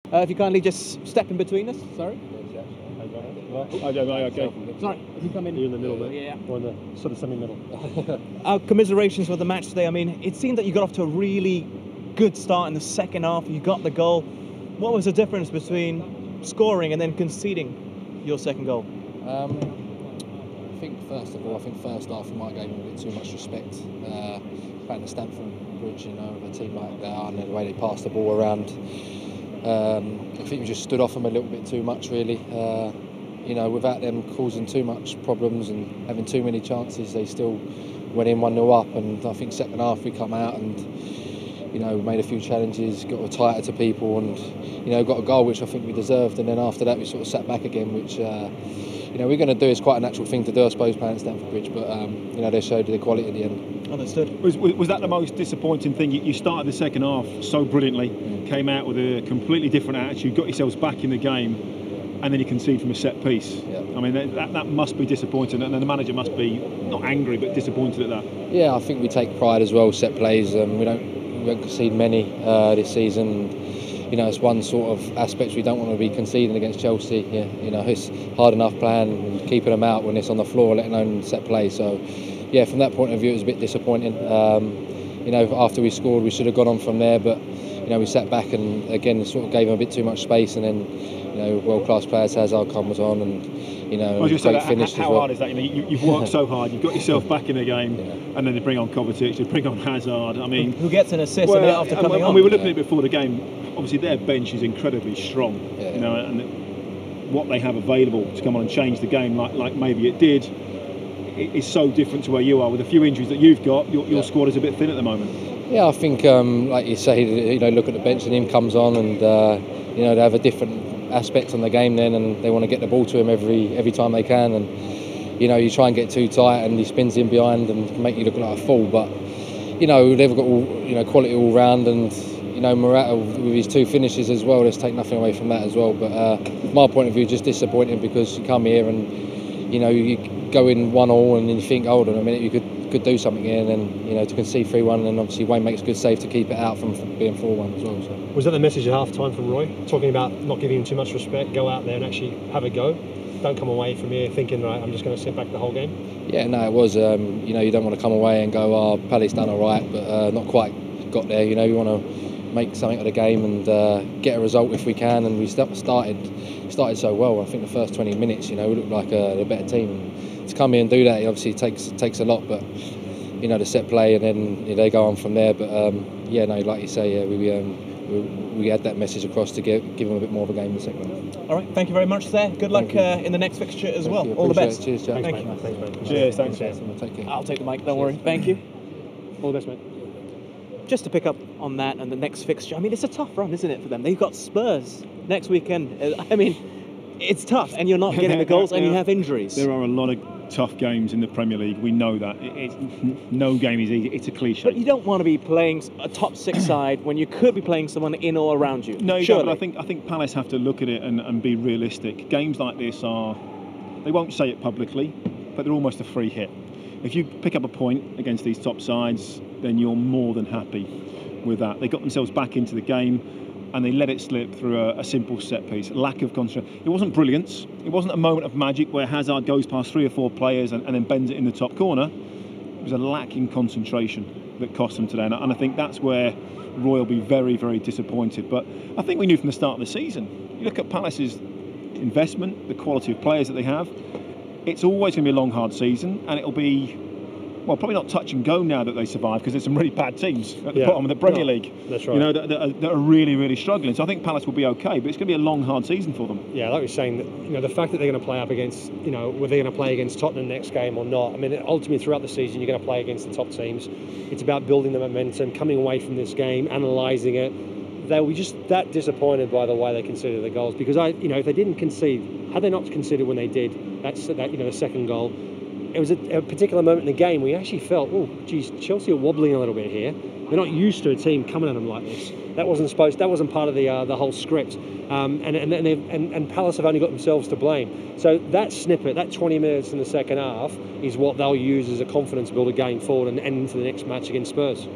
If you kindly just step in between us, sorry. Okay. Sorry, if you come in. You're in the middle there. Yeah. Or in the sort of semi-middle. Our commiserations for the match today. I mean, it seemed that you got off to a really good start in the second half. You got the goal. What was the difference between scoring and then conceding your second goal? I think first of all, first half we might have given a bit too much respect. Playing the Stamford Bridge, you know, with a team like that and the way they passed the ball around. I think we just stood off them a little bit too much, really. You know, without them causing too much problems and having too many chances, they still went in 1-0 up. And I think second half we come out and, you know, made a few challenges, got tighter to people, and you know, got a goal which I think we deserved. And then after that, we sort of sat back again, which you know, we're going to do is quite a natural thing to do, I suppose, playing at Stamford Bridge. But you know, they showed the quality at the end. Understood. Was that the most disappointing thing? You started the second half so brilliantly, came out with a completely different attitude, got yourselves back in the game, and then you concede from a set piece. Yeah. I mean, that must be disappointing, and the manager must be not angry but disappointed at that. Yeah, I think we take pride as well, set plays. We won't concede many this season. You know, it's one sort of aspect we don't want to be conceding against Chelsea. Yeah, you know, it's hard enough playing, keeping them out when it's on the floor, let alone set play. So, yeah, from that point of view, it was a bit disappointing. You know, after we scored, we should have gone on from there, but you know, we sat back and again sort of gave them a bit too much space, and then you know, world-class players Hazard comes on, and you know, great finish as well. How hard is that? You know, you've worked so hard, you've got yourself back in the game, and then they bring on Kovacic, they bring on Hazard. I mean, who gets an assist a minute after coming on? And we were looking at it before the game. Obviously, their bench is incredibly strong. Yeah. You know, and what they have available to come on and change the game, like maybe it did, is so different to where you are. With a few injuries that you've got, your squad is a bit thin at the moment. Yeah, I think, like you say, you know, look at the bench and him comes on, and you know, they have a different aspect on the game then, and they want to get the ball to him every time they can, and you know, you try and get too tight, and he spins in behind and can make you look like a fool. But you know, they've got quality all round, and you know, Morata with his 2 finishes as well. Let's take nothing away from that as well. But from my point of view, just disappointing because you come here and you know, you go in 1-1 and then you think, hold on a minute, you could do something here, and then you know, to concede 3-1, and obviously Wayne makes a good save to keep it out from being 4-1 as well. So. Was that the message at half time from Roy, talking about not giving him too much respect, go out there and actually have a go, don't come away from here thinking, right, I'm just going to sit back the whole game? Yeah, no, it was, you know, you don't want to come away and go, oh, Palace done all right, but not quite got there. You know, you want to make something of the game and get a result if we can, and we started so well. I think the first 20 minutes, you know, we looked like a better team. To come here and do that, it obviously takes a lot, but you know, the set play, and then you know, they go on from there. But yeah, no, like you say, yeah, we had that message across to give them a bit more of a game in the second half. All right, thank you very much there. Good luck in the next fixture as well. All the best. Cheers, Jack. Thanks, mate. Thanks, mate. Cheers, thanks. Take care. I'll take the mic, don't worry. Thank you. All the best, mate. Just to pick up on that and the next fixture, I mean, it's a tough run, isn't it, for them? They've got Spurs next weekend. I mean, it's tough, and you're not getting the goals, and you have injuries. There are a lot of tough games in the Premier League. We know that. No game is easy. It's a cliche. But you don't want to be playing a top 6 side when you could be playing someone in or around you. No, you don't, but I think Palace have to look at it and be realistic. Games like this they won't say it publicly, but they're almost a free hit. If you pick up a point against these top sides, then you're more than happy with that. They got themselves back into the game and they let it slip through a simple set piece. Lack of concentration. It wasn't brilliance. It wasn't a moment of magic where Hazard goes past 3 or 4 players and then bends it in the top corner. It was a lack in concentration that cost them today. And I think that's where Roy will be very, very disappointed. But I think we knew from the start of the season. You look at Palace's investment, the quality of players that they have. It's always going to be a long, hard season, and it'll be, well, probably not touch and go now that they survive, because there's some really bad teams at the bottom of the Premier League. That's right. You know, that are really, really struggling. So I think Palace will be okay, but it's going to be a long, hard season for them. Yeah, like you're saying, that, you know, the fact that they're going to play up against, you know, whether they're going to play against Tottenham next game or not. I mean, ultimately throughout the season, you're going to play against the top teams. It's about building the momentum, coming away from this game, analysing it. They were just that disappointed by the way they conceded the goals, because if they didn't concede, had they not conceded when they did, that the second goal, it was a particular moment in the game where you actually felt, oh, geez, Chelsea are wobbling a little bit here. They're not used to a team coming at them like this. That wasn't part of the whole script. And Palace have only got themselves to blame. So that snippet, that 20 minutes in the second half, is what they'll use as a confidence builder going forward and into the next match against Spurs.